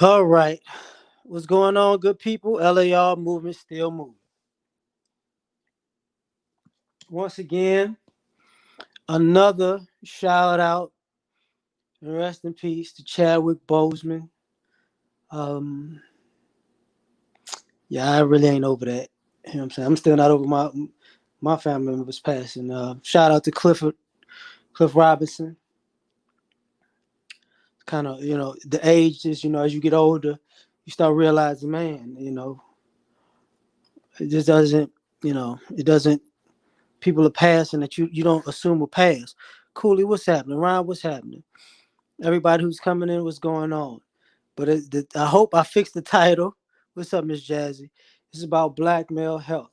All right. What's going on, good people? L.A.R. movement still moving. Once again, another shout out and rest in peace to Chadwick Boseman. Um, yeah, I really ain't over that. You know what I'm saying? I'm still not over my family members passing. Shout out to Cliff Robinson. Kind of, the age is, as you get older, you start realizing, man, it just doesn't, it doesn't people are passing that you don't assume will pass. Cooley, what's happening? Ron, what's happening? Everybody who's coming in, what's going on? But I hope I fixed the title. What's up, Miss Jazzy? This is about black male health.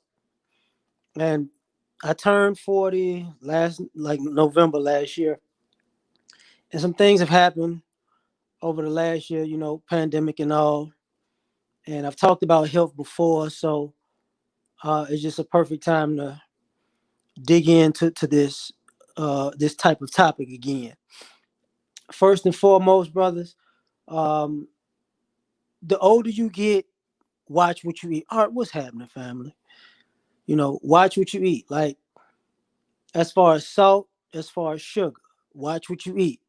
And I turned 40 like November last year. And some things have happened over the last year, pandemic and all. And I've talked about health before, so it's just a perfect time to dig into this type of topic again. First and foremost, brothers, um, the older you get, watch what you eat. Art, what's happening, family? Watch what you eat. Like, as far as salt, as far as sugar, watch what you eat.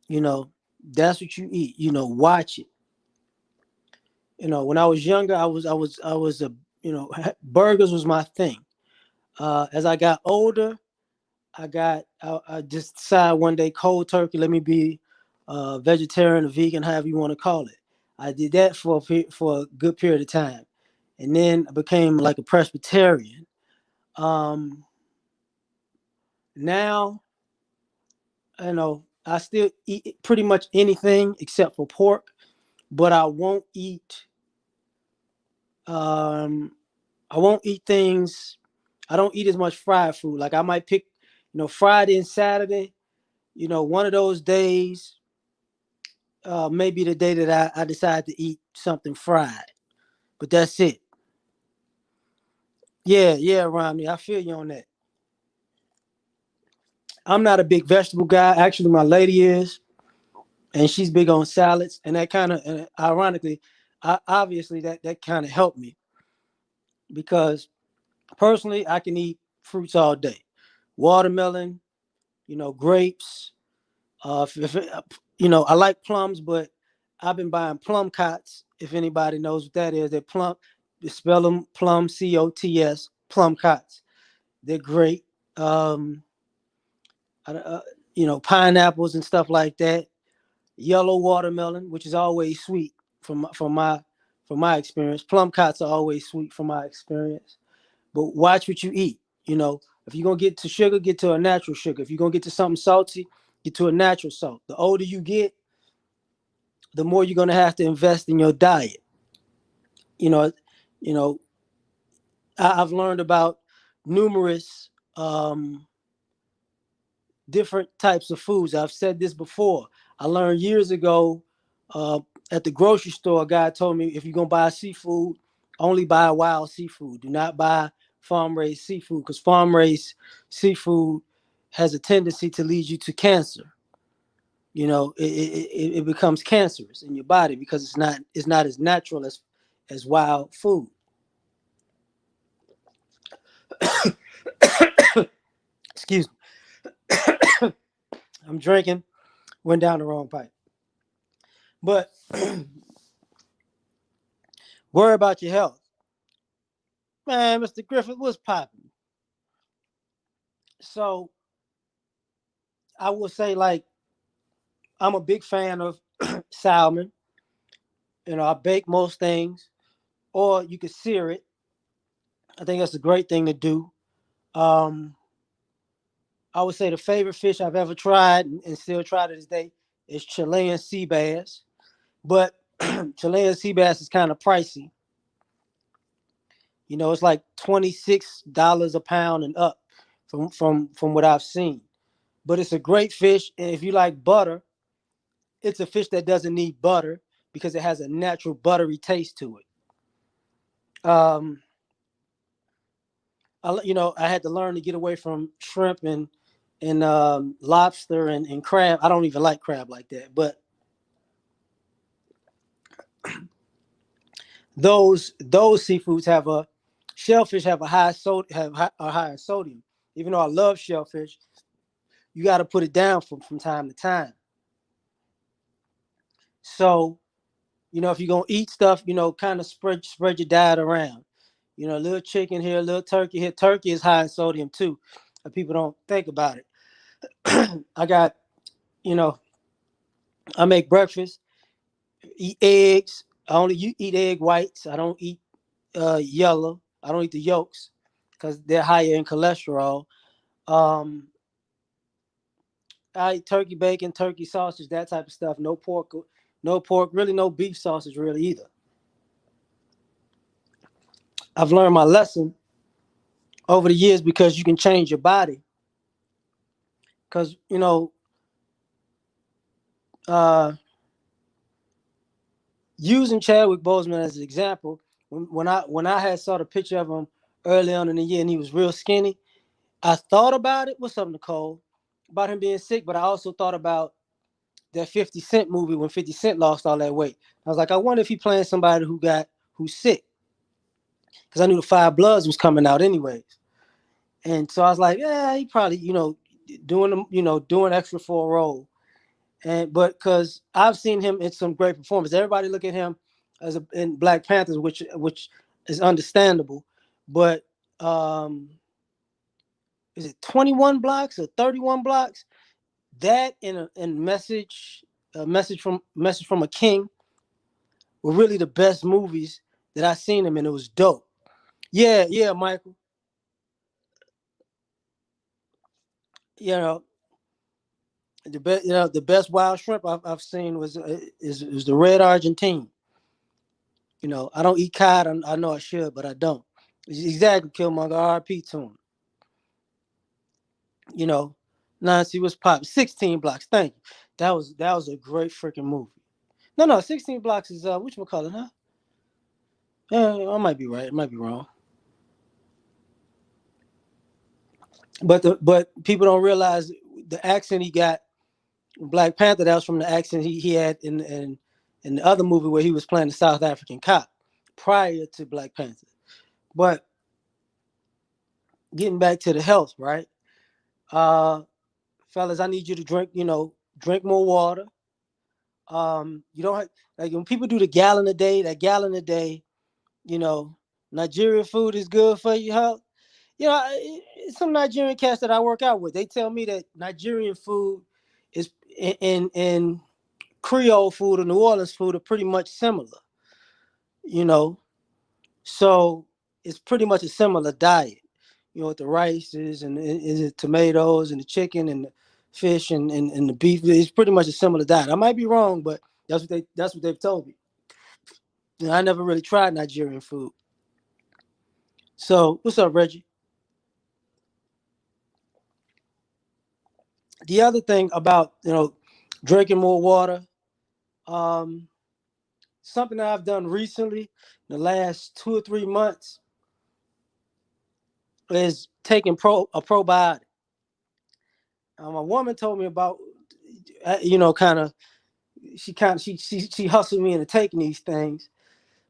You know, that's what you eat. Watch it. When I was younger, I was a, burgers was my thing. As I got older, I just decided one day cold turkey. Let me be vegetarian or vegan, however you want to call it. I did that for a good period of time, and then I became like a Presbyterian. Um, Now, I still eat pretty much anything except for pork, but um I won't eat things. I don't eat as much fried food. Like I might pick, Friday and Saturday. One of those days, maybe the day that I decide to eat something fried. But that's it. Yeah, yeah, Romney. I feel you on that. I'm not a big vegetable guy. Actually, my lady is, and she's big on salads. And that kind of, ironically, obviously that kind of helped me because personally, I can eat fruits all day. Watermelon, grapes. I like plums, but I've been buying plum cots. If anybody knows what that is, they're plum. They spell them plum, COTS, plum cots. They're great. Um, Pineapples and stuff like that. Yellow watermelon, which is always sweet from my experience. Plum cots are always sweet from my experience. But watch what you eat. If you're gonna get to sugar, get to a natural sugar. If you're gonna get to something salty, get to a natural salt. The older you get, the more you're gonna have to invest in your diet. You know, you know, I've learned about numerous different types of foods. I've said this before. I learned years ago uh, at the grocery store. A guy told me if you're gonna buy seafood, only buy wild seafood. Do not buy farm raised seafood because farm raised seafood has a tendency to lead you to cancer. It becomes cancerous in your body because it's not as natural as wild food. Excuse me. I'm drinking. Went down the wrong pipe. But worry about your health. Man, Mr. Griffith was popping. So I will say, like, I'm a big fan of salmon. I bake most things, or you could sear it. I think that's a great thing to do. Um, I would say the favorite fish I've ever tried and still try to this day is Chilean sea bass. But Chilean sea bass is kind of pricey. It's like $26 a pound and up from what I've seen. But it's a great fish, and if you like butter, it's a fish that doesn't need butter because it has a natural buttery taste to it. Um, I had to learn to get away from shrimp and lobster and crab. I don't even like crab like that, but those seafoods have a shellfish have a a higher sodium. Even though I love shellfish, you got to put it down from time to time. So if you're gonna eat stuff, kind of spread your diet around. A little chicken here, a little turkey here. Turkey is high in sodium too. People don't think about it. I got, you know, I make breakfast, eat eggs. I only eat egg whites. I don't eat yellow. I don't eat the yolks because they're higher in cholesterol. Um, I eat turkey bacon, turkey sausage, that type of stuff. No pork, no pork. Really, no beef sausage, really either. I've learned my lesson over the years because you can change your body. Because uh, using Chadwick Boseman as an example, when I had saw the picture of him early on in the year and he was real skinny, I thought about it. What's up, Nicole? About him being sick, but I also thought about that 50 Cent movie when 50 Cent lost all that weight. I was like, I wonder if he playing somebody who's sick, because I knew the Five Bloods was coming out anyways, and so I was like, yeah, he probably doing extra for a role. But because I've seen him in some great performances, everybody look at him in Black Panthers, which is understandable. But is it 21 blocks or 31 blocks? That and message from a king were really the best movies that I seen him, and it was dope. Yeah, yeah, Michael. You know the best wild shrimp I've seen is the red Argentine. I don't eat cod. I know I should, but I don't. Exactly, Killmonger. R.I.P. to him. You know, Nancy was pop. 16 blocks. Thank you. That was a great freaking movie. No, 16 blocks is which one call it, huh? Yeah, I might be right. I might be wrong. But people don't realize the accent he got in Black Panther. That was from the accent he had in the other movie where he was playing the South African cop prior to Black Panther. But getting back to the health, right? Uh, fellas, I need you to drink more water. You don't have, like when people do the gallon a day, that gallon a day, you know, Nigerian food is good for your health. Some Nigerian cats that I work out with, they tell me that Nigerian food is in Creole food or New Orleans food are pretty much similar. You know, so it's pretty much a similar diet. With the rices and is it tomatoes and the chicken and the fish and the beef. It's pretty much a similar diet. I might be wrong, but that's what they've told me. I never really tried Nigerian food. So what's up, Reggie? The other thing about drinking more water, um, something that I've done recently, in the last 2 or 3 months, is taking a probiotic. My woman told me about, kind of, she hustled me into taking these things,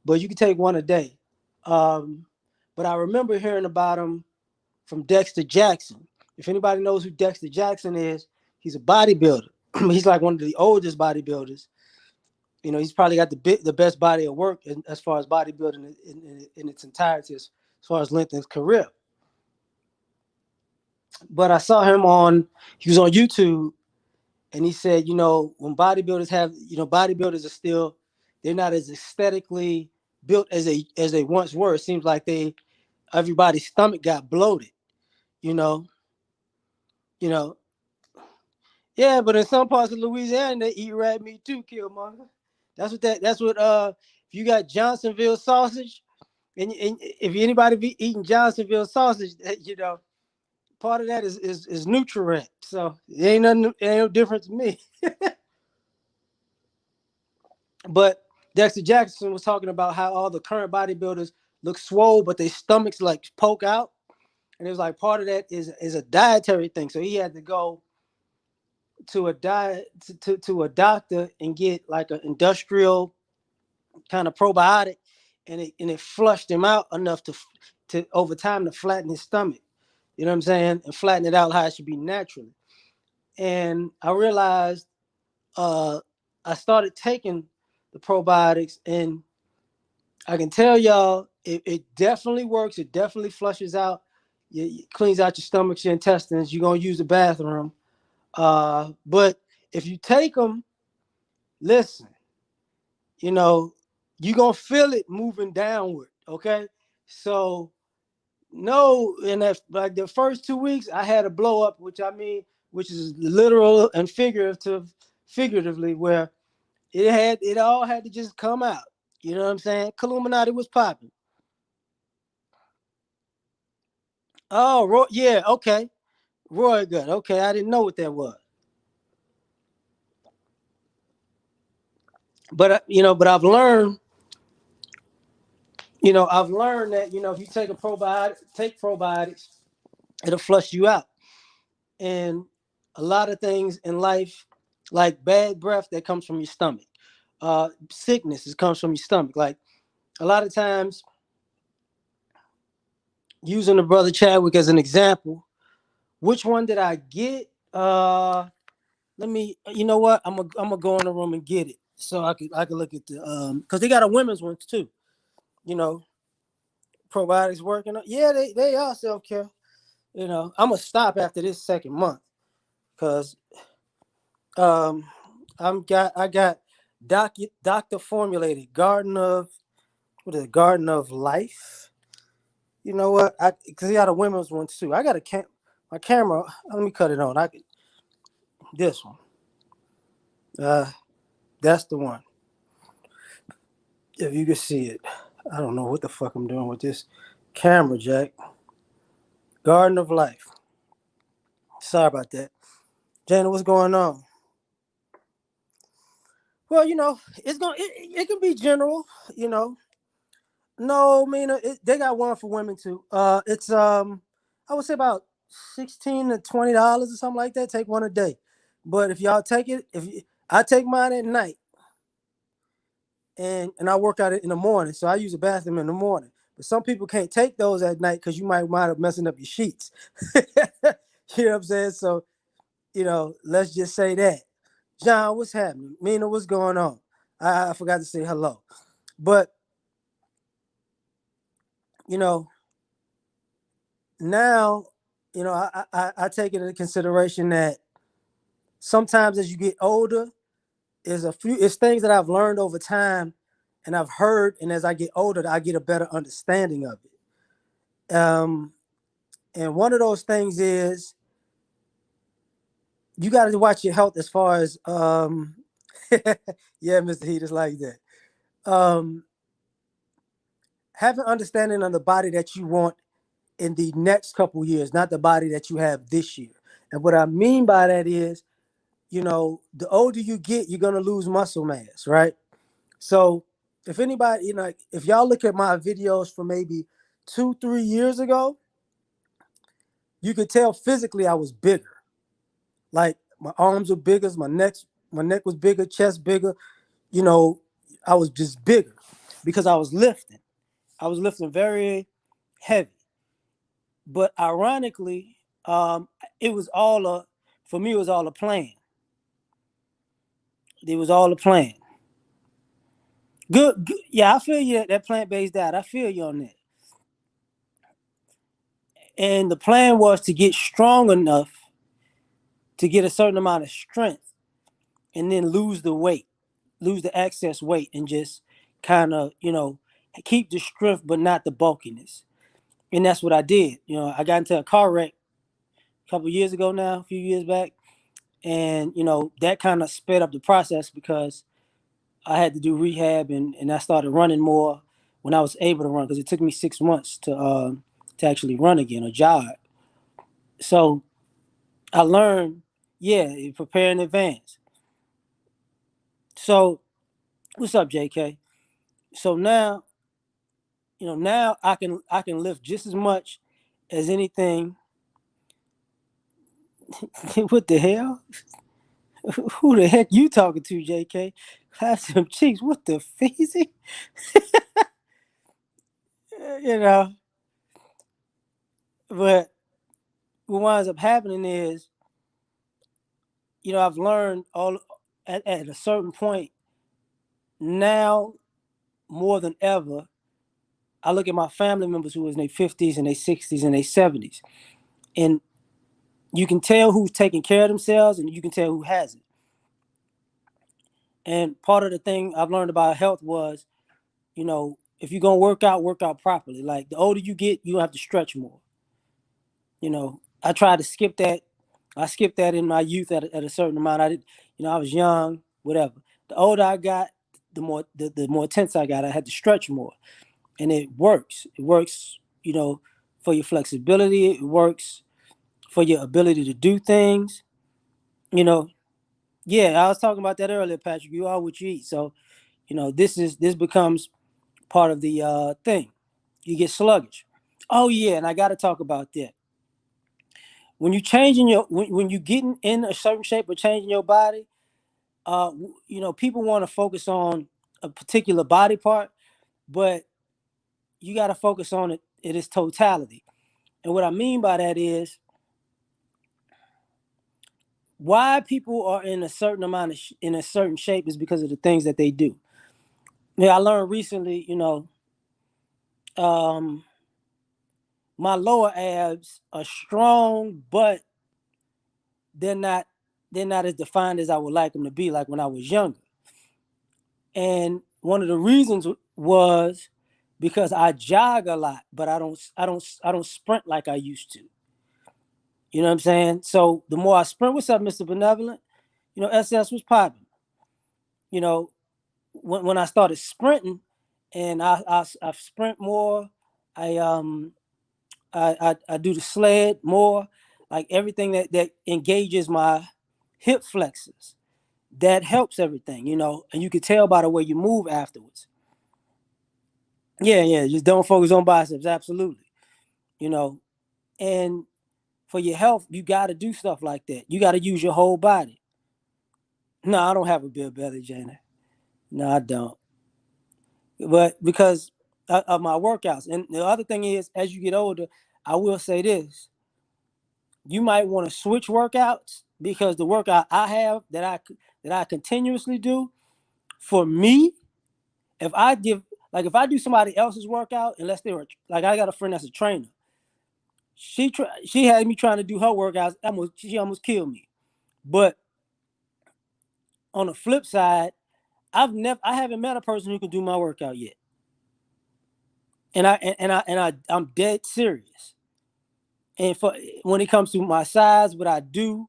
but you can take one a day. Um, but I remember hearing about them from Dexter Jackson. If anybody knows who Dexter Jackson is, he's a bodybuilder. He's like one of the oldest bodybuilders. He's probably got the best body of work as far as bodybuilding in its entirety, as far as length of his career. But I saw he was on YouTube, and he said, when bodybuilders are still, they're not as aesthetically built as they once were. It seems like everybody's stomach got bloated, you know, you know. Yeah, but in some parts of Louisiana, they eat rat meat too, Killmonger. If you got Johnsonville sausage, and if anybody be eating Johnsonville sausage, part of that is nutrient. So it ain't no difference to me. But Dexter Jackson was talking about how all the current bodybuilders look swole, but their stomachs like poke out. And it was like part of that is a dietary thing. So he had to go to a diet to a doctor and get like an industrial kind of probiotic, and it flushed him out enough to over time to flatten his stomach. You know what I'm saying? And flatten it out how it should be naturally. And I realized uh, I started taking the probiotics, and I can tell y'all it definitely works. It definitely flushes out, it cleans out your stomach, your intestines. You're gonna use the bathroom, but if you take them, listen, you know, you're gonna feel it moving downward. Okay, so no, in that like the first 2 weeks, I had a blow up, which is literal and figuratively, where it all had to just come out. You know what I'm saying? Illuminati was popping. Oh, yeah, okay. Roy gut. Okay, I didn't know what that was. But but I've learned that if you take probiotics, it'll flush you out. And a lot of things in life, like bad breath, that comes from your stomach. Sickness, it comes from your stomach. Like a lot of times, using the brother Chadwick as an example, which one did I get? Let me. You know what? I'm gonna go in the room and get it so I could look at the because they got a women's one too. You know, probiotics working. Yeah, they are self care. I'm gonna stop after this second month because um I got doctor formulated garden of what is it, garden of life. You know what? I because he got a women's one too. I got my camera. Let me cut it on. This one. Uh, that's the one. If you can see it, I don't know what the fuck I'm doing with this camera, Jack. Garden of life. Sorry about that, Jana. What's going on? Well, it can be general. You know, no, Mina, they got one for women too. It's I would say about $16 to $20 or something like that. Take one a day, but if y'all take it, I take mine at night, and I work out it in the morning, so I use the bathroom in the morning. But some people can't take those at night because you might wind up messing up your sheets. You know what I'm saying? So let's just say that. John, what's happening? Mina, what's going on? I forgot to say hello, but you know now, I take it into consideration that sometimes as you get older, it's things that I've learned over time and I've heard, and as I get older, I get a better understanding of it. And one of those things is you got to watch your health as far as yeah, Mr. Heat is like that. Um, have an understanding of the body that you want in the next couple years, not the body that you have this year. And what I mean by that is, the older you get, you're gonna lose muscle mass, right? So if anybody, if y'all look at my videos from maybe 2, 3 years ago, you could tell physically I was bigger. Like my arms were bigger, my neck was bigger, chest bigger. You know, I was just bigger because I was lifting. I was lifting very heavy. But ironically, it was all a for me. It was all a plan. It was all a plan. Good. Yeah, I feel you. That plant-based diet. I feel you on that. And the plan was to get strong enough to get a certain amount of strength, and then lose the weight, lose the excess weight, and just kind of keep the strength but not the bulkiness. And that's what I did. I got into a car wreck a couple years ago now, a few years back, and that kind of sped up the process because I had to do rehab, and I started running more when I was able to run because it took me 6 months to actually run again or jog. So I learned, yeah, you prepare in advance. So what's up, JK? So now I can lift just as much as anything. What the hell? Who the heck you talking to, JK? Have some cheeks. What the feezy? you know. But what winds up happening is, I've learned all at a certain point now more than ever. I look at my family members who was in their 50s and their 60s and their 70s, and you can tell who's taking care of themselves, and you can tell who hasn't. And part of the thing I've learned about health was, if you're gonna work out properly. Like the older you get, you have to stretch more. I tried to skip that. I skipped that in my youth at a certain amount. I did, I was young, whatever. The older I got, the more tense I got. I had to stretch more, and it works. It works, for your flexibility. It works for your ability to do things. You know, yeah, I was talking about that earlier, Patrick. You are what you eat. So, this becomes part of the thing. You get sluggish. Oh yeah, and I got to talk about that. When you changing when you getting in a certain shape or changing your body, people want to focus on a particular body part, but you got to focus on it is totality. And what I mean by that is why people are in a certain amount of in a certain shape is because of the things that they do. Yeah, I learned recently, um, my lower abs are strong, but they're not they're not as defined as I would like them to be, like when I was younger. And one of the reasons was because I jog a lot, but I don't sprint like I used to. You know what I'm saying? So the more I sprint, what's up, Mr. Benevolent? SS was popping. You know, when I started sprinting, and I sprint more, I I do the sled more, like everything that engages my hip flexors. That helps everything, and you can tell by the way you move afterwards. Yeah, just don't focus on biceps, absolutely. You know, and for your health, you got to do stuff like that. You got to use your whole body. No, I don't have a big belly, Jana. No, I don't. But because of my workouts, and the other thing is, as you get older, I will say this: you might want to switch workouts because the workout I have that I continuously do for me, if I give if I do somebody else's workout, unless they were like I got a friend that's a trainer, she had me trying to do her workouts. She almost killed me. But on the flip side, I haven't met a person who can do my workout yet, I'm dead serious. And for when it comes to my size, what I do,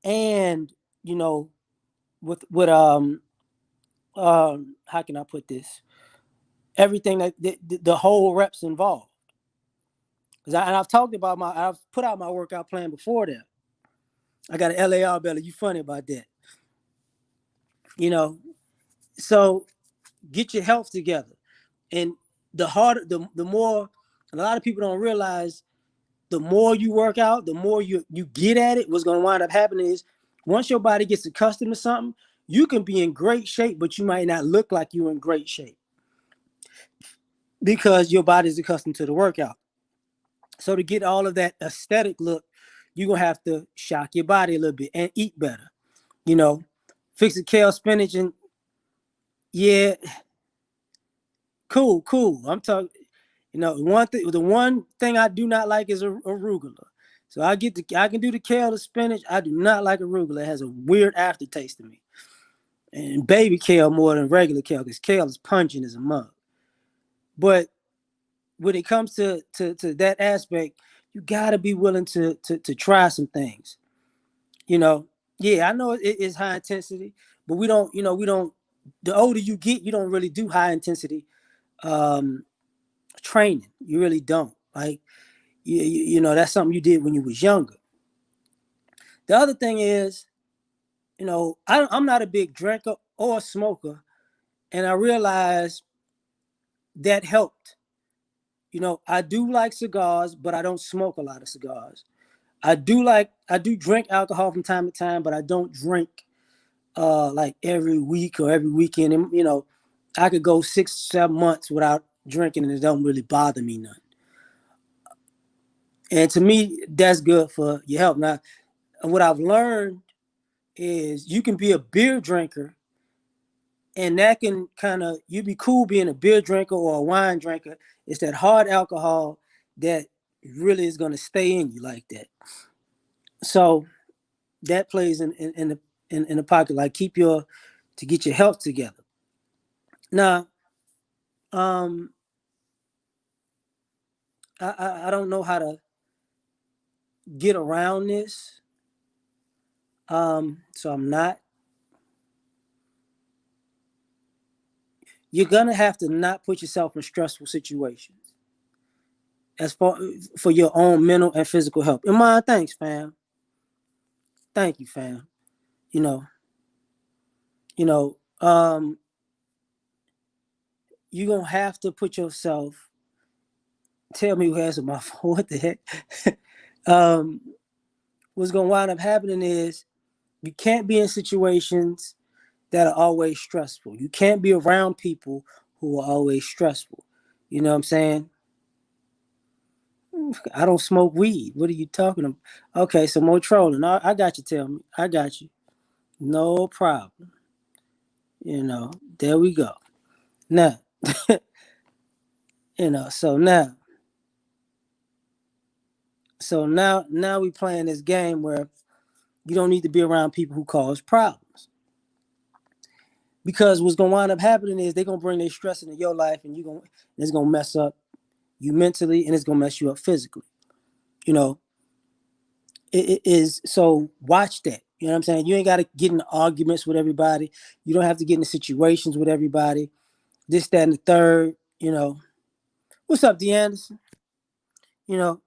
and you know, with how can I put this? Everything that the whole reps involved. And I've talked about I've put out my workout plan before that. I got an L.A.R belly. You funny about that, you know? So get your health together, and the harder, the more. A lot of people don't realize the more you work out, the more you get at it. What's going to wind up happening is once your body gets accustomed to something, you can be in great shape, but you might not look like you're in great shape because your body's accustomed to the workout. So to get all of that aesthetic look, you're gonna have to shock your body a little bit and eat better. You know, fix the kale, spinach, and yeah, cool. I'm talking. The one thing I do not like is arugula. So I can do the kale, the spinach. I do not like arugula. It has a weird aftertaste to me. And baby kale more than regular kale because kale is pungent as a mug. But when it comes to that aspect, you got to be willing to try some things. You know, yeah, I know it is high intensity, but we don't. The older you get, you don't really do high intensity um, training. You really don't. Like that's something you did when you was younger. The other thing is, I'm not a big drinker or smoker, and I realized that helped. I do like cigars, but I don't smoke a lot of cigars. I do drink alcohol from time to time, but I don't drink like every week or every weekend. And I could go 6, 7 months without drinking and it don't really bother me none. And to me, that's good for your health. Now, what I've learned is you can be a beer drinker, and that can kind of you be cool being a beer drinker or a wine drinker. It's that hard alcohol that really is going to stay in you like that. So that plays in the pocket, like keep your to get your health together. Now, um, I don't know how to get around this. So I'm not. You're gonna have to not put yourself in stressful situations as far for your own mental and physical health. And mine, thanks, fam. Thank you, fam. You know, you know, you're gonna have to put yourself. Tell me who has my phone. What the heck? um, what's gonna wind up happening is you can't be in situations that are always stressful. You can't be around people who are always stressful. You know what I'm saying? I don't smoke weed. What are you talking about? Okay, so more trolling. I got you, tell me. I got you. No problem. There we go. Now, so now we playing this game where you don't need to be around people who cause problems. Because what's gonna wind up happening is they're gonna bring their stress into your life and it's gonna mess up you mentally and it's gonna mess you up physically. You know, it is so watch that. You know what I'm saying? You ain't gotta get into arguments with everybody. You don't have to get into situations with everybody. This, that, and the third, What's up, DeAnderson? You know,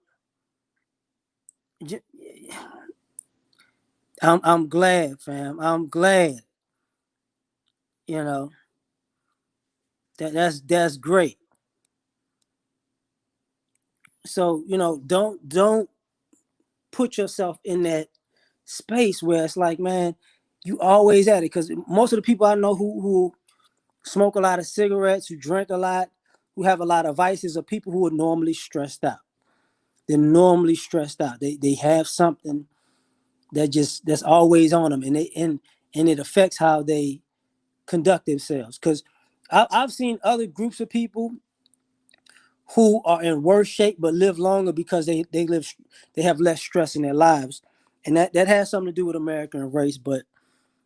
I'm glad, fam. I'm glad, you know, that's great. So, don't put yourself in that space where it's like, man, you always at it. Because most of the people I know who smoke a lot of cigarettes, who drink a lot, who have a lot of vices, are people who are normally stressed out. They're normally stressed out. They have something that's always on them, and it affects how they conduct themselves. Because I've seen other groups of people who are in worse shape but live longer because they have less stress in their lives, and that has something to do with American race. But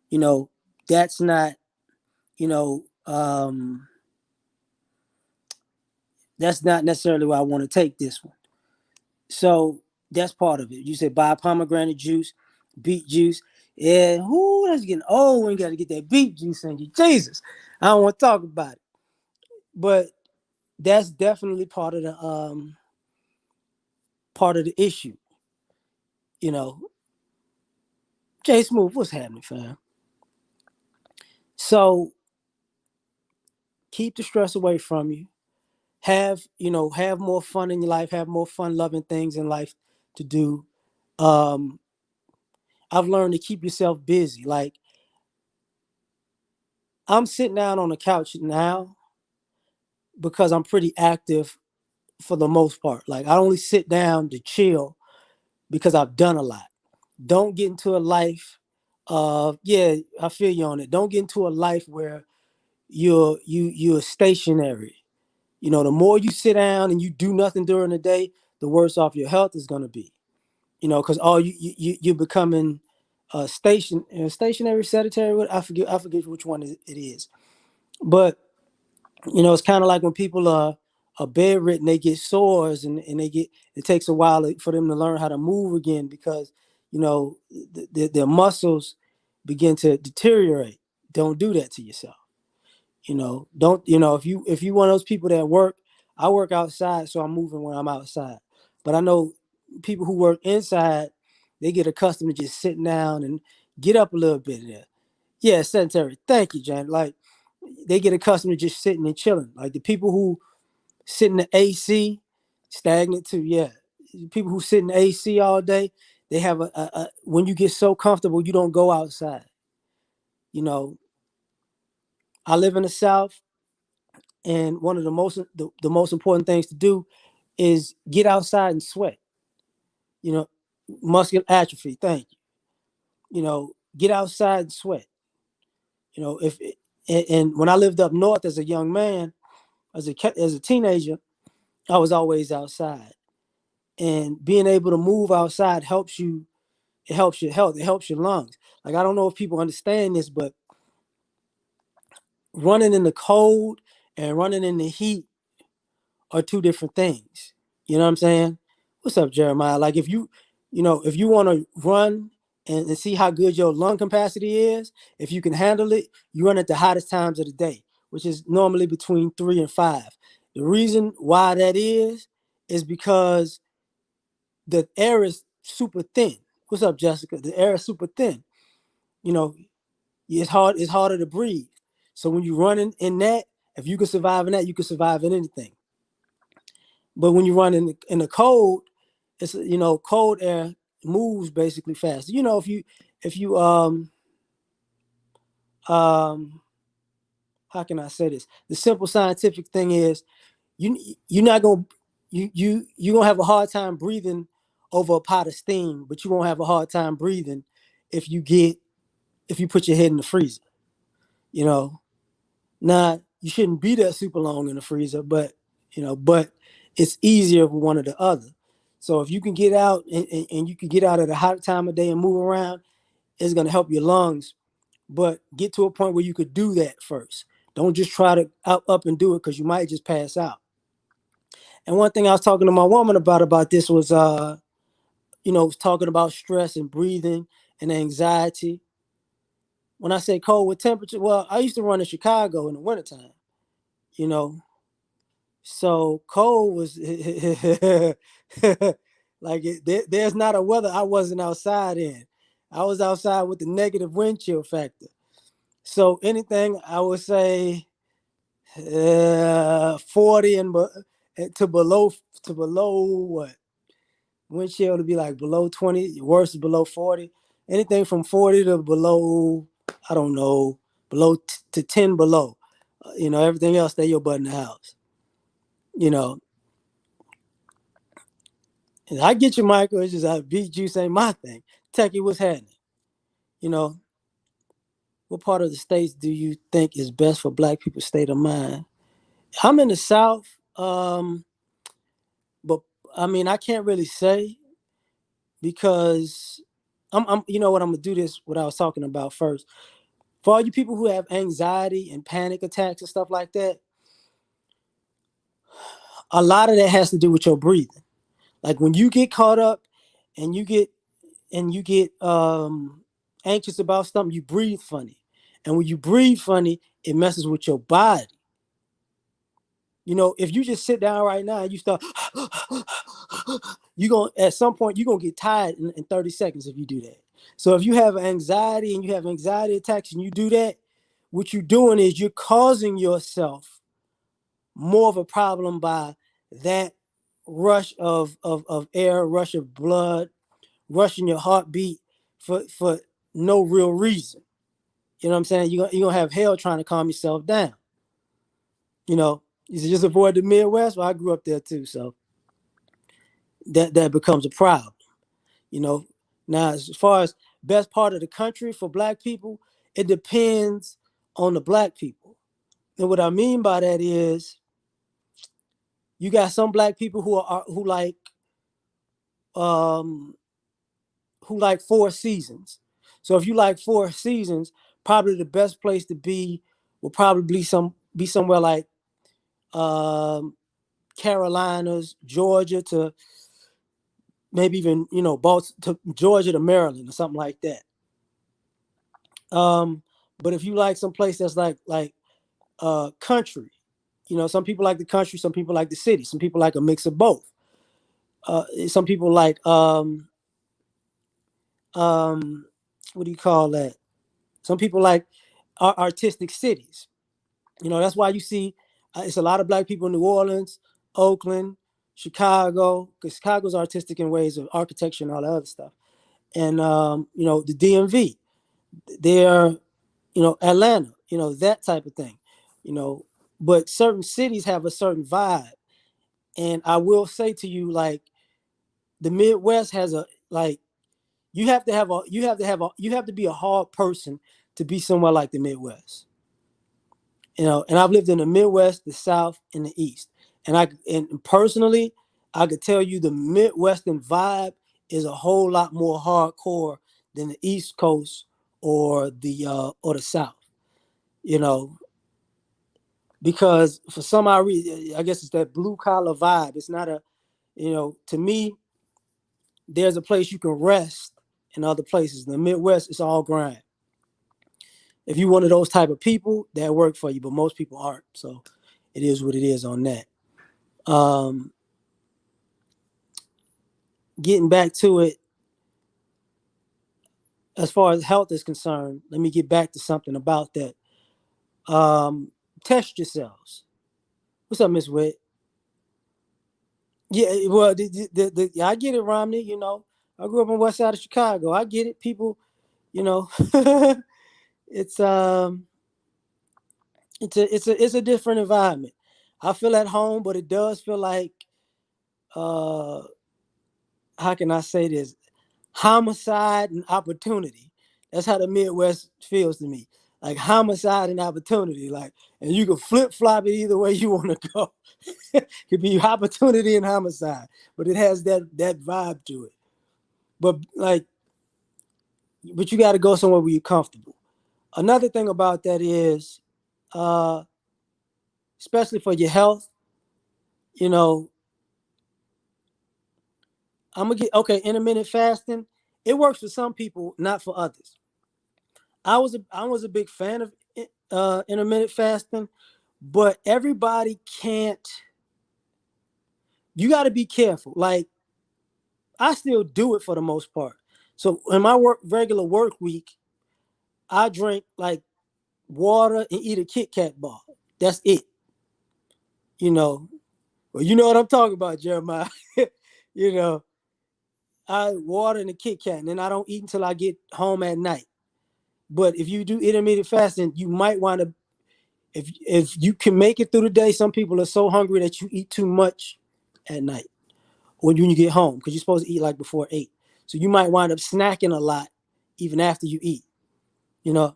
you know that's not you know that's not necessarily where I want to take this one. So that's part of it. You said buy pomegranate juice, beet juice. Yeah, whoo, that's getting old when you got to get that beet juice in you. Jesus, I don't want to talk about it. But that's definitely part of the issue. You know, Jay Smooth, what's happening, fam? So keep the stress away from you. Have more fun in your life. Have more fun loving things in life to do. Um, I've learned to keep yourself busy. Like I'm sitting down on the couch now because I'm pretty active for the most part. Like I only sit down to chill because I've done a lot. Don't get into a life of yeah, I feel you on it. Don't get into a life where you're stationary. The more you sit down and you do nothing during the day, the worse off your health is gonna be. Because all you're becoming stationary, sedentary. I forget which one it is, but it's kind of like when people are bedridden, they get sores and it takes a while for them to learn how to move again because their muscles begin to deteriorate. Don't do that to yourself. Don't if you one of those people that work. I work outside, so I'm moving when I'm outside. But I know people who work inside, they get accustomed to just sitting down and get up a little bit there. Yeah, sedentary. Thank you, Jan. Like they get accustomed to just sitting and chilling. Like the people who sit in the AC, stagnant too. Yeah, people who sit in the AC all day, they have when you get so comfortable, you don't go outside. You know, I live in the South. And one of the most important things to do is get outside and sweat. You know, muscular atrophy. Thank you. You know, get outside and sweat. You know, if and when I lived up north as a young man, as a teenager, I was always outside. And being able to move outside helps you. It helps your health. It helps your lungs. Like, I don't know if people understand this, but running in the cold and running in the heat are two different things. You know what I'm saying? What's up, Jeremiah? Like, if if you want to run and see how good your lung capacity is, if you can handle it, you run at the hottest times of the day, which is normally between 3 and 5. The reason why that is because the air is super thin. What's up, Jessica? The air is super thin. You know, it's hard. It's harder to breathe. So when you run in that, if you can survive in that, you can survive in anything. But when you run in the cold, it's cold air moves basically fast. You know, if you um how can I say this? The simple scientific thing is you you're not gonna you gonna have a hard time breathing over a pot of steam, but you won't have a hard time breathing if you get if you put your head in the freezer. You know, now you shouldn't be there super long in the freezer, but it's easier with one or the other. So if you can get out and you can get out at a hot time of day and move around, it's gonna help your lungs. But get to a point where you could do that first. Don't just try to up and do it because you might just pass out. And one thing I was talking to my woman about this was was talking about stress and breathing and anxiety. When I say cold with temperature, well, I used to run in Chicago in the wintertime, you know. So cold was there's not a weather I wasn't outside in. I was outside with the negative wind chill factor. So anything I would say 40 to below what wind chill to be like below 20, worse is below 40. Anything from 40 to below, I don't know, to 10 below. Everything else stay your butt in the house. You know, and I get you, Michael. It's just beat juice ain't my thing. Techie, what's happening? You know, what part of the states do you think is best for Black people's state of mind? I'm in the South, but I mean I can't really say because you know what, I'm gonna do this. What I was talking about first. For all you people who have anxiety and panic attacks and stuff like that, a lot of that has to do with your breathing. Like when you get caught up and you get anxious about something, you breathe funny. And when you breathe funny, it messes with your body. If you just sit down right now and you start, you going at some point you're gonna get tired in 30 seconds if you do that. So if you have anxiety and you have anxiety attacks and you do that, what you're doing is you're causing yourself more of a problem by that rush of air, rush of blood, rushing your heartbeat for no real reason. You know what I'm saying? You're gonna have hell trying to calm yourself down. You just avoid the Midwest. Well, I grew up there too, so that becomes a problem. You know, now as far as best part of the country for Black people, it depends on the Black people. And what I mean by that is, you got some Black people um who like four seasons. So if you like four seasons, probably the best place to be will probably be somewhere like um, Carolinas, Georgia to maybe even Baltimore to Georgia to Maryland or something like that. Um, but if you like some place that's like country, some people like the country, some people like the city, some people like a mix of both. Some people like um, what do you call that? Some people like artistic cities. That's why you see it's a lot of Black people in New Orleans, Oakland, Chicago, because Chicago's artistic in ways of architecture and all that other stuff. And the DMV, they're Atlanta, that type of thing. You know, but certain cities have a certain vibe. And I will say to you, like, the Midwest has a, like, you have to be a hard person to be somewhere like the Midwest. And I've lived in the Midwest, the South, and the East. And personally, I could tell you the Midwestern vibe is a whole lot more hardcore than the East Coast or the South. You know, because for some odd reason, I guess it's that blue collar vibe. It's not a, to me, there's a place you can rest in other places. In the Midwest, it's all grind. If you're one of those type of people, that work for you, but most people aren't. So it is what it is on that. Um, Getting back to it, as far as health is concerned, let me get back to something about that. Um, Test yourselves. What's up, Miss Witt? Yeah, well, I get it, Romney. I grew up on the west side of Chicago. I get it. People, you know, it's it's a different environment. I feel at home, but it does feel like, uh, how can I say this? Homicide and opportunity. That's how the Midwest feels to me. Like homicide and opportunity. Like, and you can flip flop it either way you want to go. It could be opportunity and homicide, but it has that vibe to it. But like, but you got to go somewhere where you're comfortable. Another thing about that is, uh, especially for your health, you know, I'm gonna get okay. Intermittent fasting, it works for some people, not for others. I was a big fan of intermittent fasting, but everybody can't. You got to be careful. Like, I still do it for the most part. So in my regular work week, I drink like water and eat a Kit Kat bar. That's it. You know. Well, you know what I'm talking about, Jeremiah. you know, I water and a Kit Kat, and then I don't eat until I get home at night. But if you do intermittent fasting, you might want to, if you can make it through the day. Some people are so hungry that you eat too much at night when you get home, because you're supposed to eat like before 8. So you might wind up snacking a lot even after you eat. You know,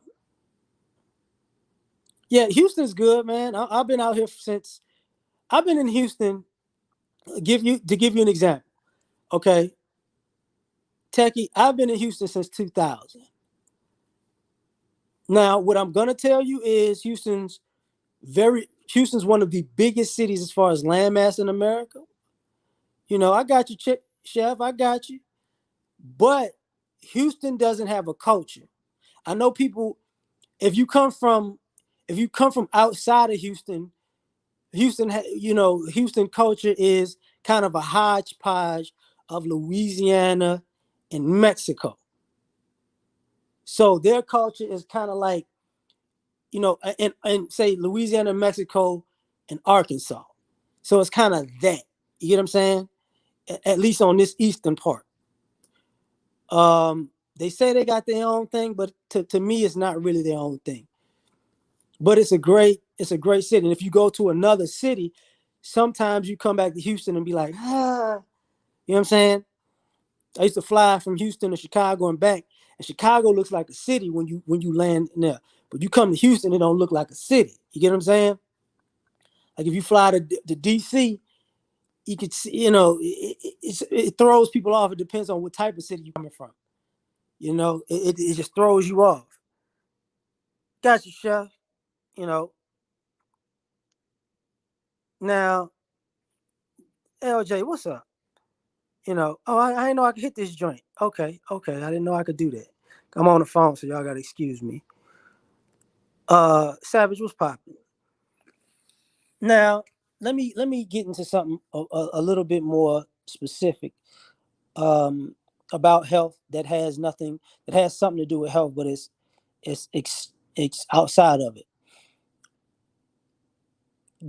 yeah, Houston's good, man. I've been out here since I've been in Houston. Give you an example, okay, Techie. I've been in Houston since 2000. Now, what I'm gonna tell you is Houston's one of the biggest cities as far as landmass in America. I got you, Chef. I got you. But Houston doesn't have a culture. I know people. If you come from, if you come from outside of Houston, Houston culture is kind of a hodgepodge of Louisiana and Mexico. So their culture is kind of like, and say Louisiana, Mexico, and Arkansas. So it's kind of that. You get what I'm saying? At least on this eastern part. They say they got their own thing, but to me, it's not really their own thing. But it's a great city. And if you go to another city, sometimes you come back to Houston and be like, you know what I'm saying? I used to fly from Houston to Chicago and back, and Chicago looks like a city when you land in there. But you come to Houston, it don't look like a city. You get what I'm saying? Like if you fly to DC, you could see, it throws people off. It depends on what type of city you're coming from. It just throws you off. Got you, Chef. You know, now, LJ, what's up? I didn't know I could hit this joint. Okay, okay, I didn't know I could do that. I'm on the phone, so y'all gotta excuse me. Savage, what's popping? Now, let me get into something a little bit more specific, um, about health that has something to do with health, but it's outside of it.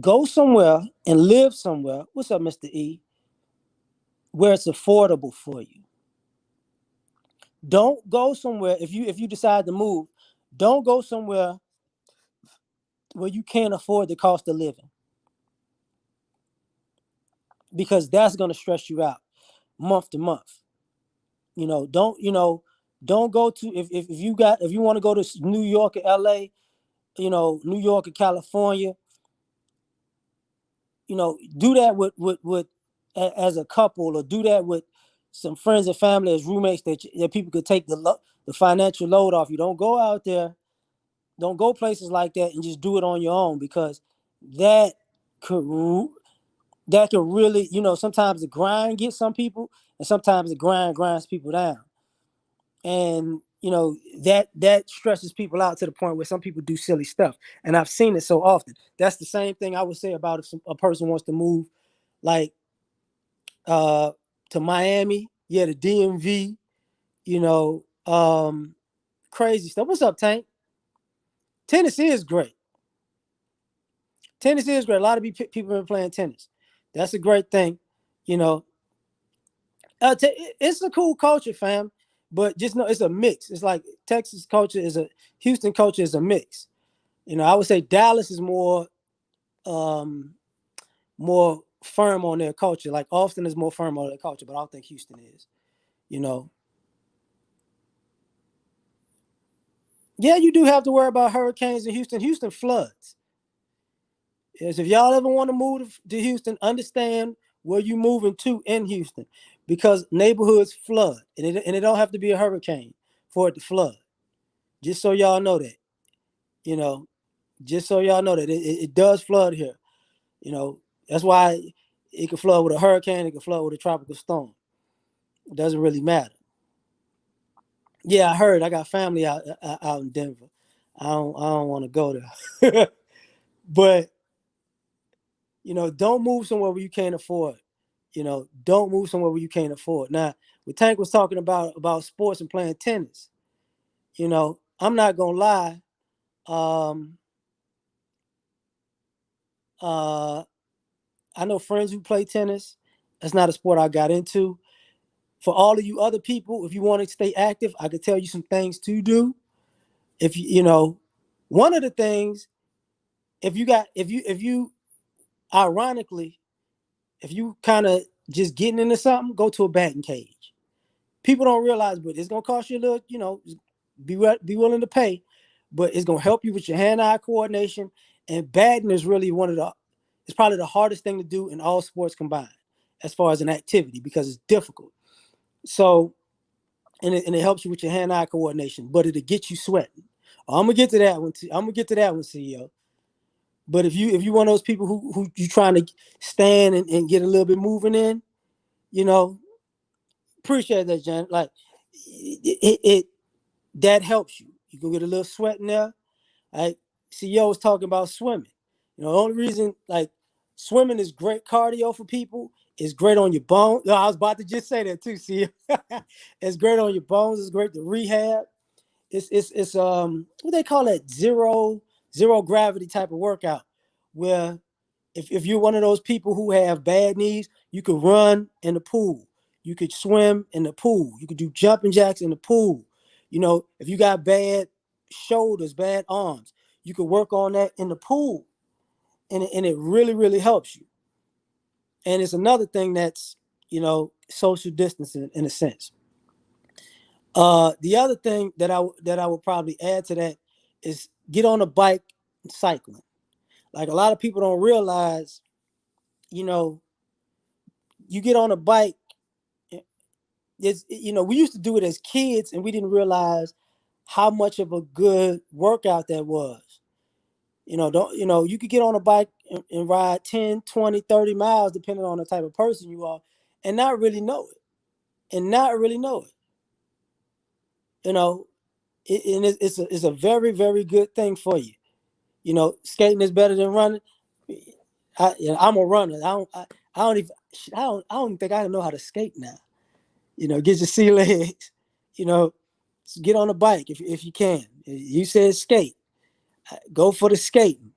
Go somewhere and live somewhere. What's up, Mr. E? Where it's affordable for you. Don't go somewhere if you decide to move. Don't go somewhere where you can't afford the cost of living, because that's going to stress you out month to month. Don't go to, if you want to go to New York or LA, New York or California, do that with as a couple, or do that with some friends and family as roommates, that people could take the financial load off you. Don't go out there, don't go places like that and just do it on your own, because that could really, sometimes the grind gets some people, and sometimes the grind grinds people down. And that stresses people out to the point where some people do silly stuff. And I've seen it so often. That's the same thing I would say about if a person wants to move, like uh to Miami, yeah, the DMV, crazy stuff. What's up, Tank? Tennessee is great. Tennis is great. A lot of people are playing tennis. That's a great thing. You know, it's a cool culture, fam. But just know it's a mix. It's like Texas culture is Houston culture is a mix. I would say Dallas is um, more firm on their culture. Like Austin is more firm on their culture, but I don't think Houston is. You know, yeah, you do have to worry about hurricanes in Houston. Houston floods. Yes, if y'all ever want to move to Houston, understand where you moving to in Houston, because neighborhoods flood, and it don't have to be a hurricane for it to flood. Just so y'all know that, you know, just so y'all know that it does flood here. That's why it can flood with a hurricane, it can flood with a tropical storm. It doesn't really matter. Yeah, I heard. I got family out in Denver. I don't want to go there, but don't move somewhere where you can't afford. Don't move somewhere where you can't afford. Now, what Tank was talking about sports and playing tennis, I'm not gonna lie. Um, uh, I know friends who play tennis. That's not a sport I got into. For all of you other people, if you want to stay active, I could tell you some things to do. If one of the things, if you ironically, if you kind of just getting into something, go to a batting cage. People don't realize, but it's gonna cost you a little. Be willing to pay, but it's gonna help you with your hand-eye coordination. And batting is really it's probably the hardest thing to do in all sports combined, as far as an activity, because it's difficult. So, and it helps you with your hand-eye coordination, but it'll get you sweating. I'm gonna get to that one. I'm gonna get to that one, CEO. But if you one of those people who you trying to stand and get a little bit moving in, you know, appreciate that, Jan. Like it that helps you. You can get a little sweat in there. Like CEO was talking about swimming. The only reason, like, swimming is great cardio for people. It's great on your bones. No, I was about to just say that too. CEO, it's great on your bones. It's great to rehab. It's what they call it, zero gravity type of workout, where if you're one of those people who have bad knees, you could run in the pool. You could swim in the pool. You could do jumping jacks in the pool. If you got bad shoulders, bad arms, you could work on that in the pool. And it really, really helps you. And it's another thing that's, social distancing in a sense. The other thing that I would probably add to that is get on a bike and cycling. Like, a lot of people don't realize, you know, you get on a bike. We used to do it as kids, and we didn't realize how much of a good workout that was. Don't you could get on a bike and ride 10, 20, 30 miles, depending on the type of person you are, and not really know it. And not really know it. You know, and it's a very, very good thing for you. Skating is better than running. I'm a runner. I don't even think I know how to skate now. Get your sea legs. You know, get on a bike if you can. You said skate. Go for the skating.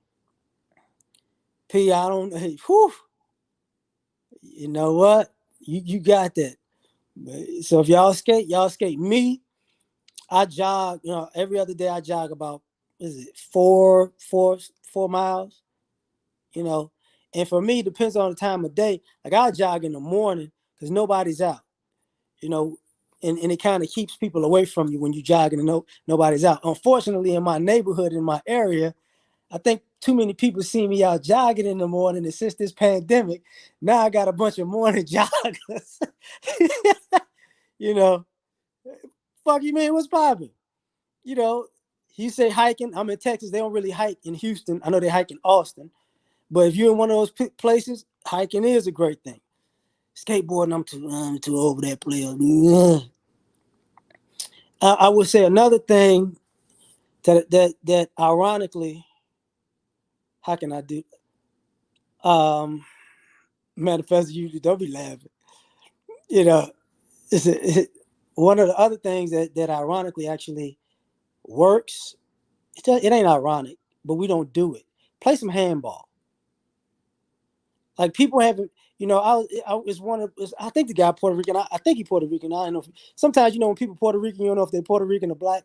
P, I don't. Whew, you know what? You got that. So if y'all skate, y'all skate. Me, I jog. Every other day I jog about, is it 4 4 miles, you know. And for me, it depends on the time of day. Like I jog in the morning because nobody's out, you know, and it kind of keeps people away from you when you jogging and nobody's out. Unfortunately, in my neighborhood, in my area, I think too many people see me out jogging in the morning, and since this pandemic, now I got a bunch of morning joggers. You know, fuck you, man, what's popping? You know, you say hiking. I'm in Texas. They don't really hike in Houston. I know they hike in Austin, but if you're in one of those places, hiking is a great thing. Skateboarding, I'm too over that player. I would say another thing that ironically, how can I do? Manifest you don't be laughing. You know, one of the other things that ironically actually works. It ain't ironic, but we don't do it. Play some handball. Like people haven't, I was one of, I think the guy Puerto Rican. I think he Puerto Rican. I don't know. Sometimes when people Puerto Rican, you don't know if they're Puerto Rican or black.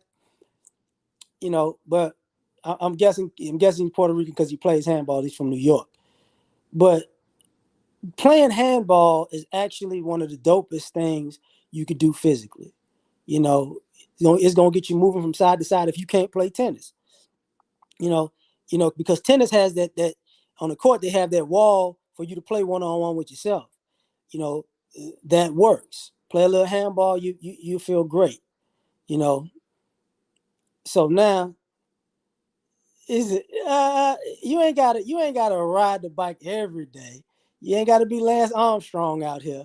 But I'm guessing he's Puerto Rican because he plays handball. He's from New York. But playing handball is actually one of the dopest things you could do physically. It's gonna get you moving from side to side if you can't play tennis. You know, because tennis has that on the court they have that wall for you to play one on one with yourself. You know, that works. Play a little handball, you feel great. You know, so now is it? You ain't gotta ride the bike every day. You ain't gotta be Lance Armstrong out here.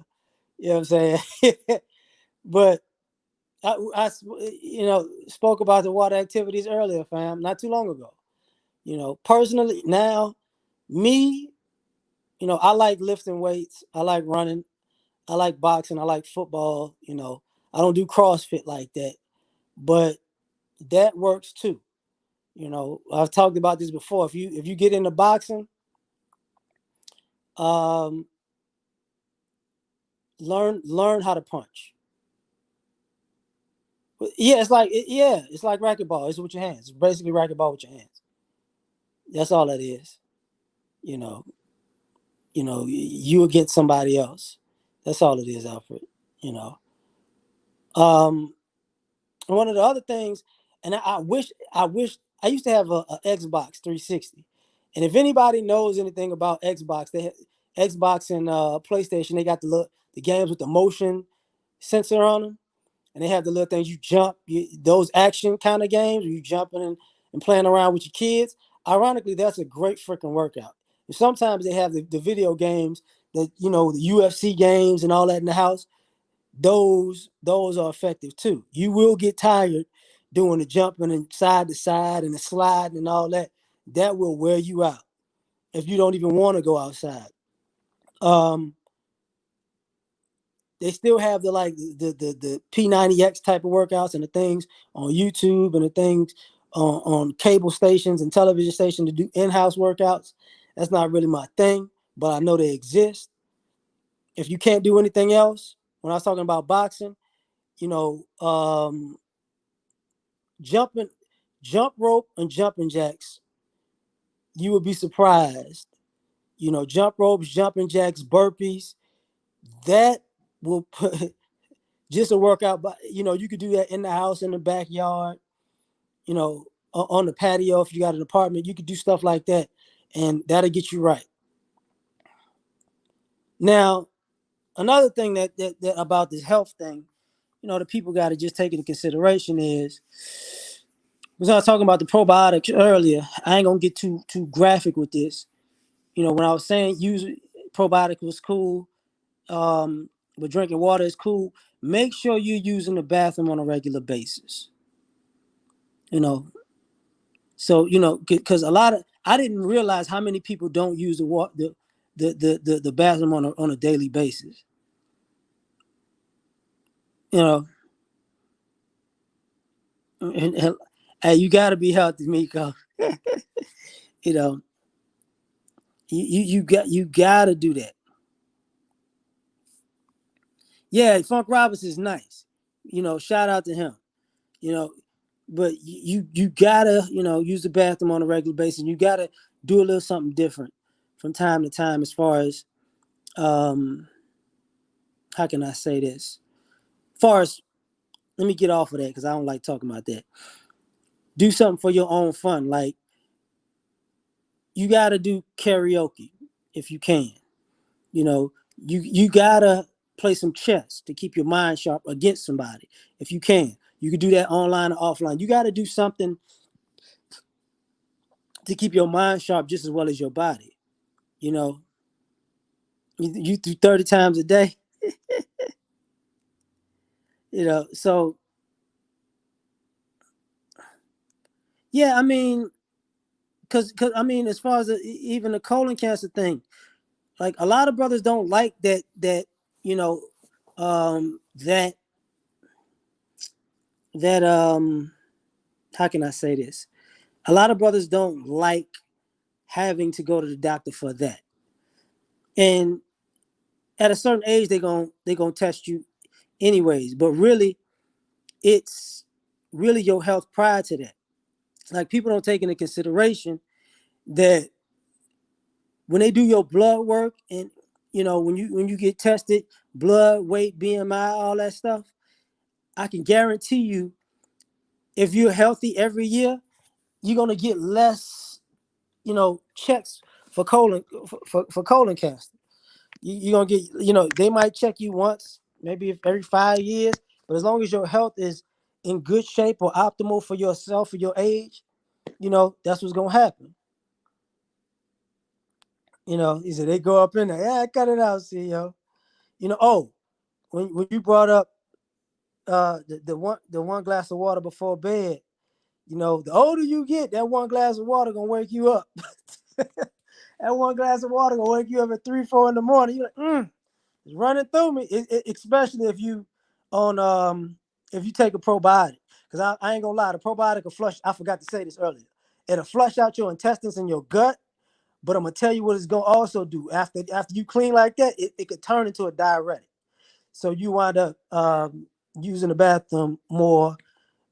You know what I'm saying? But I spoke about the water activities earlier, fam, not too long ago. Personally, now, me, I like lifting weights. I like running. I like boxing. I like football. I don't do CrossFit like that, but that works too. I've talked about this before. If you get into boxing, um, learn how to punch. Yeah, it's like racquetball. It's with your hands. It's basically racquetball with your hands. That's all that is. You know, you against somebody else. That's all it is, Alfred. You know. Um, one of the other things, and I wish I used to have a Xbox 360, and if anybody knows anything about Xbox, Xbox and PlayStation, they got the games with the motion sensor on them, and they have the little things you jump, those action kind of games where you jumping and playing around with your kids. Ironically, that's a great freaking workout. And sometimes they have the video games that the UFC games and all that in the house. Those are effective too. You will get tired doing the jumping and side to side and the sliding and all that. That will wear you out if you don't even want to go outside. Um, they still have the P90X type of workouts and the things on YouTube and the things on cable stations and television stations to do in-house workouts. That's not really my thing, but I know they exist. If you can't do anything else, when I was talking about boxing, you know, jumping, jump rope and jumping jacks, you would be surprised. Jump ropes, jumping jacks, burpees, that will put just a workout. But you could do that in the house, in the backyard, on the patio. If you got an apartment, you could do stuff like that, and that'll get you right. Now, another thing that about this health thing, the people got to just take into consideration is, because I was talking about the probiotics earlier. I ain't gonna get too graphic with this. When I was saying use probiotic was cool, but drinking water is cool. Make sure you're using the bathroom on a regular basis. You know, so because a lot of I didn't realize how many people don't use the bathroom on a daily basis. You know, and you got to be healthy, Miko. you know, you got to do that. Yeah, Funk Roberts is nice. Shout out to him. You know, but you gotta, use the bathroom on a regular basis. You gotta do a little something different from time to time, as far as, um how can I say this? As far as, let me get off of that because I don't like talking about that. Do something for your own fun. Like, you gotta do karaoke if you can. You know, you gotta play some chess to keep your mind sharp against somebody if you can. You can do that online or offline. You gotta do something to keep your mind sharp just as well as your body. You know, you do 30 times a day. So yeah, I mean, cause I mean, as far as even the colon cancer thing, like a lot of brothers don't like that you know that that how can I say this? A lot of brothers don't like having to go to the doctor for that. And at a certain age, they gonna test you anyways. But really, it's really your health prior to that. Like, people don't take into consideration that when they do your blood work, and when you get tested, blood, weight, BMI, all that stuff, I can guarantee you, if you're healthy every year, you're gonna get less, checks for colon for colon cancer. You're gonna get, they might check you once, maybe every 5 years, but as long as your health is in good shape or optimal for yourself, for your age, that's what's gonna happen. He said they go up in there, yeah, cut it out, CEO. Oh, when you brought up the one glass of water before bed, the older you get, that one glass of water gonna wake you up. That one glass of water gonna wake you up at 3, 4 in the morning. You're like, it's running through me. Especially if you take a probiotic, because I ain't gonna lie, the probiotic will flush. I forgot to say this earlier. It'll flush out your intestines and your gut, but I'm gonna tell you what it's gonna also do. After you clean like that, it could turn into a diuretic. So you wind up using the bathroom more,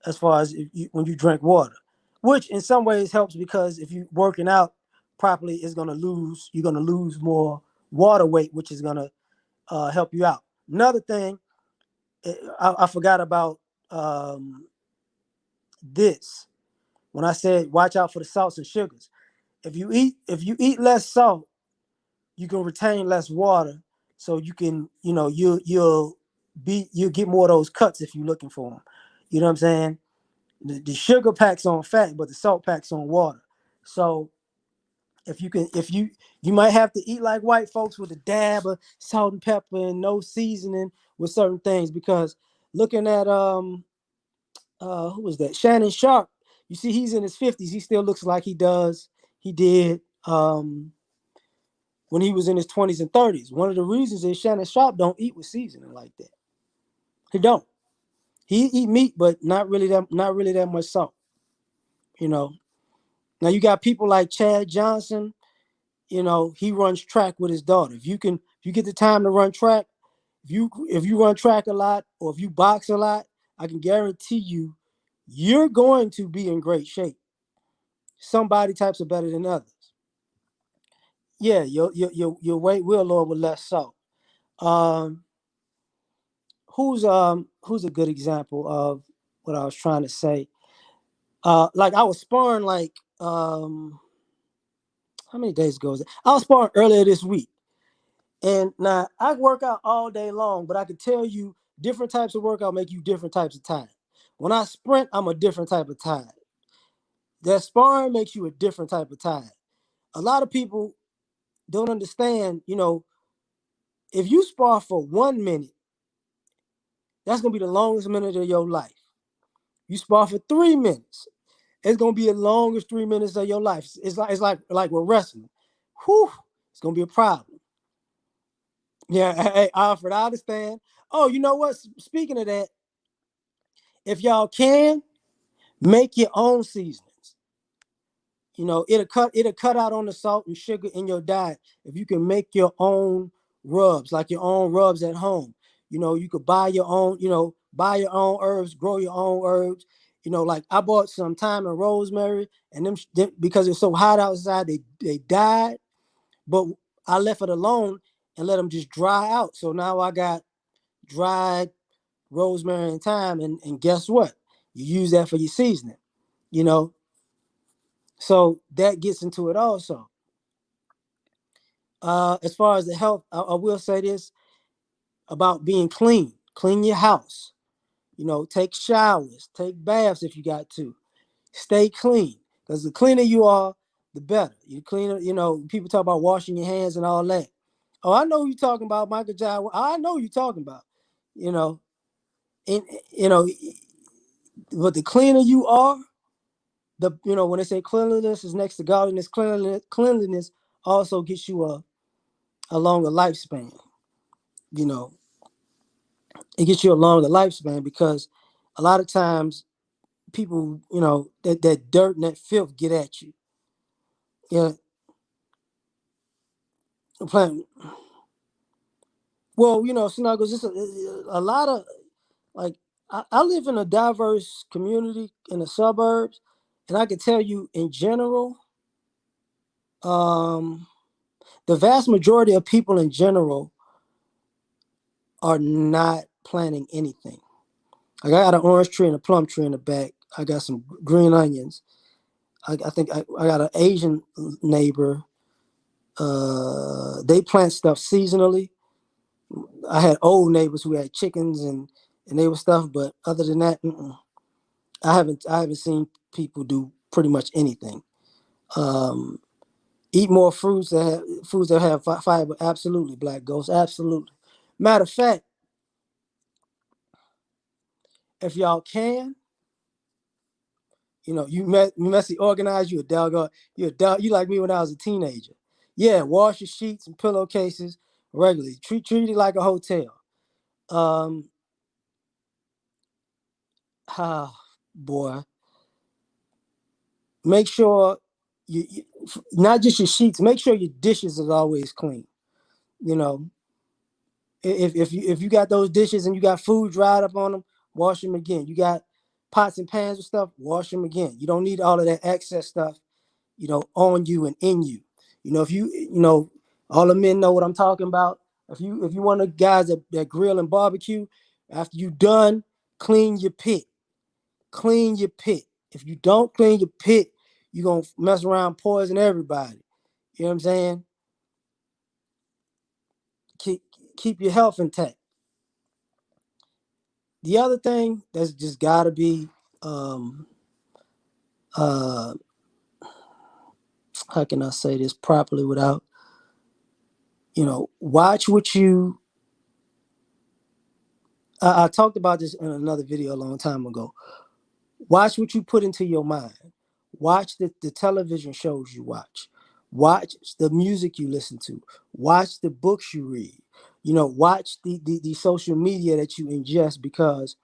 as far as when you drink water, which in some ways helps, because if you're working out properly, you're gonna lose more water weight, which is gonna help you out. Another thing, I forgot about this when I said watch out for the salts and sugars. If you eat less salt, you can retain less water, so you can you'll get more of those cuts if you're looking for them. You know what I'm saying? The sugar packs on fat, but the salt packs on water. So if you might have to eat like white folks with a dab of salt and pepper and no seasoning with certain things, because looking at who was that? Shannon Sharp. You see, he's in his 50s. He still looks like he did when he was in his 20s and 30s. One of the reasons is Shannon Sharp don't eat with seasoning like that. He don't. He eat meat, but not really that much salt. You know. Now you got people like Chad Johnson. He runs track with his daughter. If you get the time to run track, if you run track a lot, or if you box a lot, I can guarantee you're going to be in great shape. Some body types are better than others. Yeah, your weight will lower with less salt. Um, who's a good example of what I was trying to say? Like, I was sparring, like, how many days ago was it? I was sparring earlier this week. And now I work out all day long, but I can tell you different types of workout make you different types of time. When I sprint, I'm a different type of time. That sparring makes you a different type of time. A lot of people don't understand, if you spar for 1 minute, that's gonna be the longest minute of your life. You spar for 3 minutes, it's gonna be the longest 3 minutes of your life. It's like with wrestling. Whew, it's gonna be a problem. Yeah, hey, Alfred, I understand. Oh, you know what? Speaking of that, if y'all can make your own seasonings, it'll cut out on the salt and sugar in your diet if you can make your own rubs, like your own rubs at home. You could buy your own herbs, grow your own herbs. Like I bought some thyme and rosemary, and because it's so hot outside, they died. But I left it alone and let them just dry out. So now I got dried rosemary and thyme, and guess what? You use that for your seasoning. You know, so that gets into it also. As far as the health, I will say this about being clean. Clean your house. Take showers, take baths if you got to. Stay clean, because the cleaner you are, the better. You cleaner, people talk about washing your hands and all that. Oh, I know you're talking about Michael John. I know you're talking about, you know, and but the cleaner you are, when they say cleanliness is next to godliness, cleanliness also gets you a longer lifespan. You know, it gets you a longer lifespan because a lot of times people, that dirt and that filth get at you. Yeah, plant. Well, Snuggles, it's a lot of like I live in a diverse community in the suburbs, and I can tell you in general, um, the vast majority of people in general are not planting anything. Like I got an orange tree and a plum tree in the back. I got some green onions. I think I got an Asian neighbor. They plant stuff seasonally. I had old neighbors who had chickens and they were stuff, but other than that, I haven't seen people do pretty much anything. Um, Eat more foods that have fiber. Absolutely, Black Ghost. Absolutely. Matter of fact, if y'all can, you messy organized. You a dog. You like me when I was a teenager. Yeah, wash your sheets and pillowcases regularly. Treat it like a hotel. Um, ah, boy, make sure you not just your sheets. Make sure your dishes is always clean. You know, if you got those dishes and you got food dried up on them, wash them again. You got pots and pans and stuff, wash them again. You don't need all of that excess stuff, on you and in you. If all the men know what I'm talking about. If you one of the guys that grill and barbecue, after you done, clean your pit. Clean your pit. If you don't clean your pit, you're gonna mess around, poison everybody. You know what I'm saying? Keep your health intact. The other thing that's just gotta be, um uh how can I say this properly without, watch what you I talked about this in another video a long time ago. Watch what you put into your mind. Watch the television shows you watch. Watch the music you listen to. Watch the books you read. Watch the social media that you ingest, because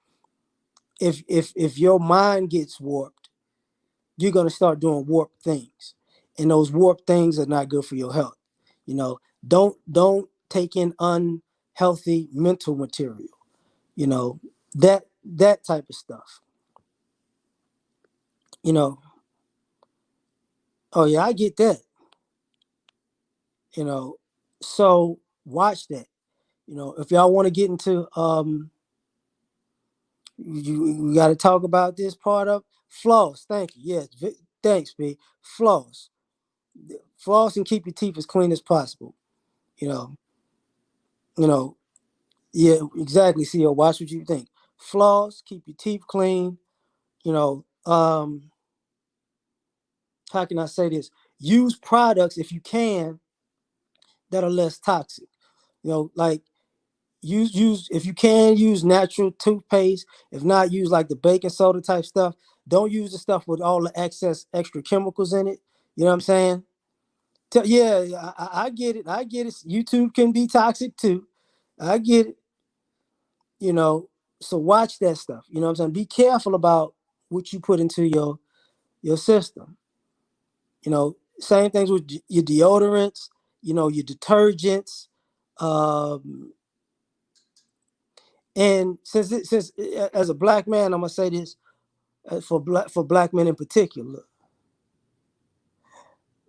if your mind gets warped, you're gonna start doing warped things. And those warped things are not good for your health. You know, don't take in unhealthy mental material. You know, that type of stuff. You know, oh yeah, I get that. You know, so watch that. If y'all want to get into you got to talk about this part of floss. Thank you. Yes, thanks, B. Floss, floss, and keep your teeth as clean as possible. You know, you know, yeah, exactly. See, watch what you think. Floss, keep your teeth clean. You know, how can I say this? Use products if you can that are less toxic. Like use if you can use natural toothpaste. If not, use like the baking soda type stuff. Don't use the stuff with all the excess extra chemicals in it. You know what I'm saying? Yeah, I get it. I get it. YouTube can be toxic too. I get it. You know, so watch that stuff. You know what I'm saying? Be careful about what you put into your system. Same things with your deodorants. Your detergents. Um, and since as a black man, I'm gonna say this: for black men in particular.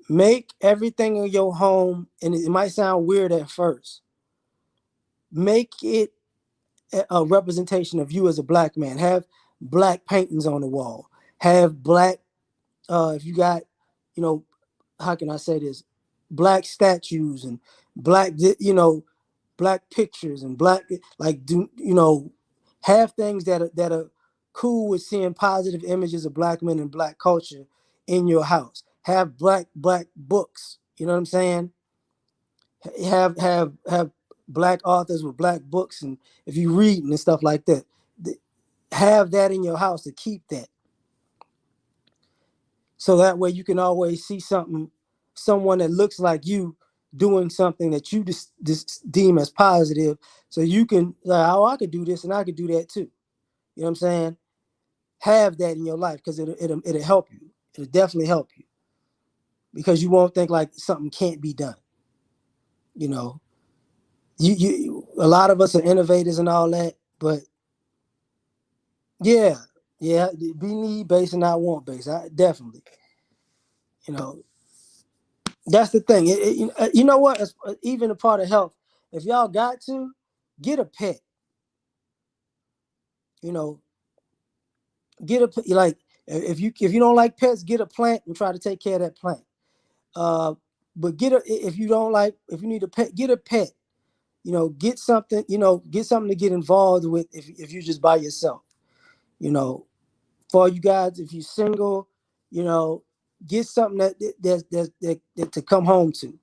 Make everything in your home, and it might sound weird at first, make it a representation of you as a black man. Have black paintings on the wall. Have black, if you got, you know, how can I say this? Black statues and black, black pictures and black, like, have things that are cool with seeing positive images of black men and black culture in your house. Have black books. You know what I'm saying? Have black authors with black books, and if you read and stuff like that, have that in your house to keep that, so that way you can always see someone that looks like you doing something that you just deem as positive, so you can like, oh, I could do this and I could do that too. You know what I'm saying? Have that in your life, because it'll help you. It'll definitely help you, because you won't think like something can't be done. You know, you a lot of us are innovators and all that, but yeah, yeah, be need based and not want based. I definitely, you know, that's the thing. You know what? Even a part of health, if y'all got to get a pet, you know, like, if you don't like pets, get a plant and try to take care of that plant. But if you don't like, if you need a pet, get a pet. You know, get something to get involved with if you're just by yourself. You know, for you guys, if you're single, you know, get something that to come home to.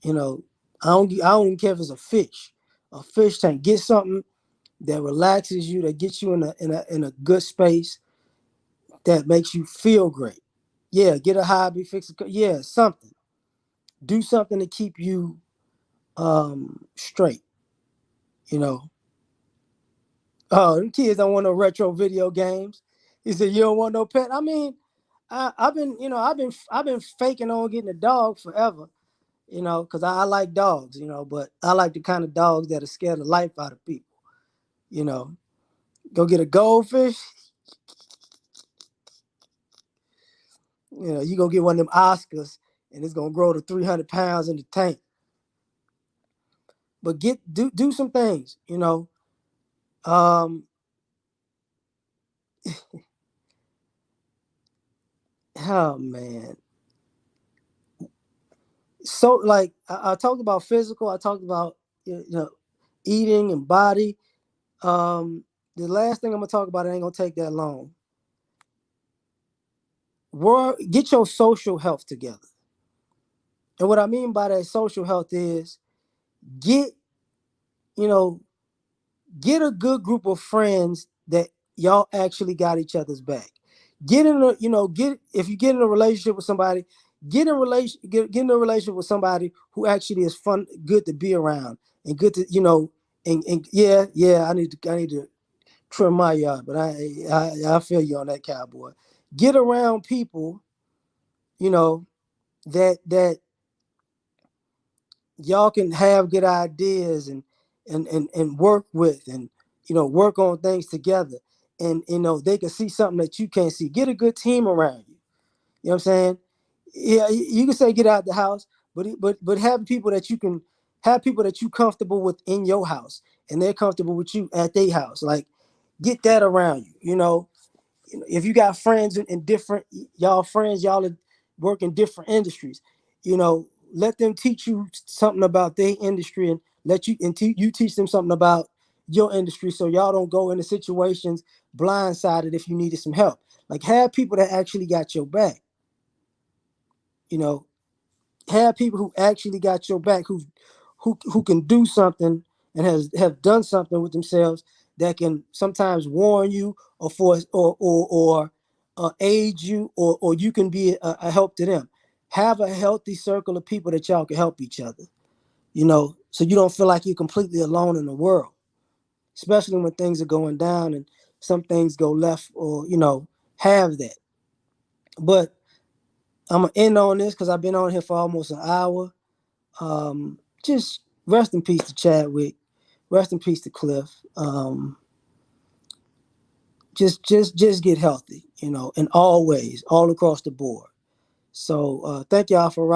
You know, I don't even care if it's a fish tank. Get something that relaxes you, that gets you in a good space, that makes you feel great. Yeah, get a hobby, yeah, something. Do something to keep you straight. You know. Oh, them kids don't want no retro video games. He said, "You don't want no pet." I mean, I've been faking on getting a dog forever. You know, because I like dogs. You know, but I like the kind of dogs that are scared the life out of people. You know, go get a goldfish. You know, you go get one of them Oscars, and it's gonna grow to 300 pounds in the tank. But do some things. You know, um, oh man. So like I talked about physical, I talked about, eating and body. The last thing I'm gonna talk about, it ain't gonna take that long. Get your social health together. And what I mean by that social health is get, you know, get a good group of friends that y'all actually got each other's back. Get in a, get if you get in a relationship with somebody, get in a relationship with somebody who actually is fun, good to be around, and good to, and yeah, I need to trim my yard, but I feel you on that, cowboy. Get around people, you know, that y'all can have good ideas and work with, and work on things together, and they can see something that you can't see. Get a good team around you. You know what I'm saying? Yeah, you can say get out the house, but have people that you comfortable with in your house, and they're comfortable with you at their house. Like, get that around you. If you got friends in different, y'all work in different industries, let them teach you something about their industry, and you teach them something about your industry, so y'all don't go into situations blindsided if you needed some help. Like, have people that actually got your back. you know have people who actually got your back, who can do something, and have done something with themselves, that can sometimes warn you, or force or aid you, or you can be a help to them. Have a healthy circle of people that y'all can help each other, so you don't feel like you're completely alone in the world, especially when things are going down and some things go left, or have that. But I'm gonna end on this because I've been on here for almost an hour. Just rest in peace to Chadwick. Rest in peace to Cliff. just get healthy, in all ways, all across the board. So thank y'all for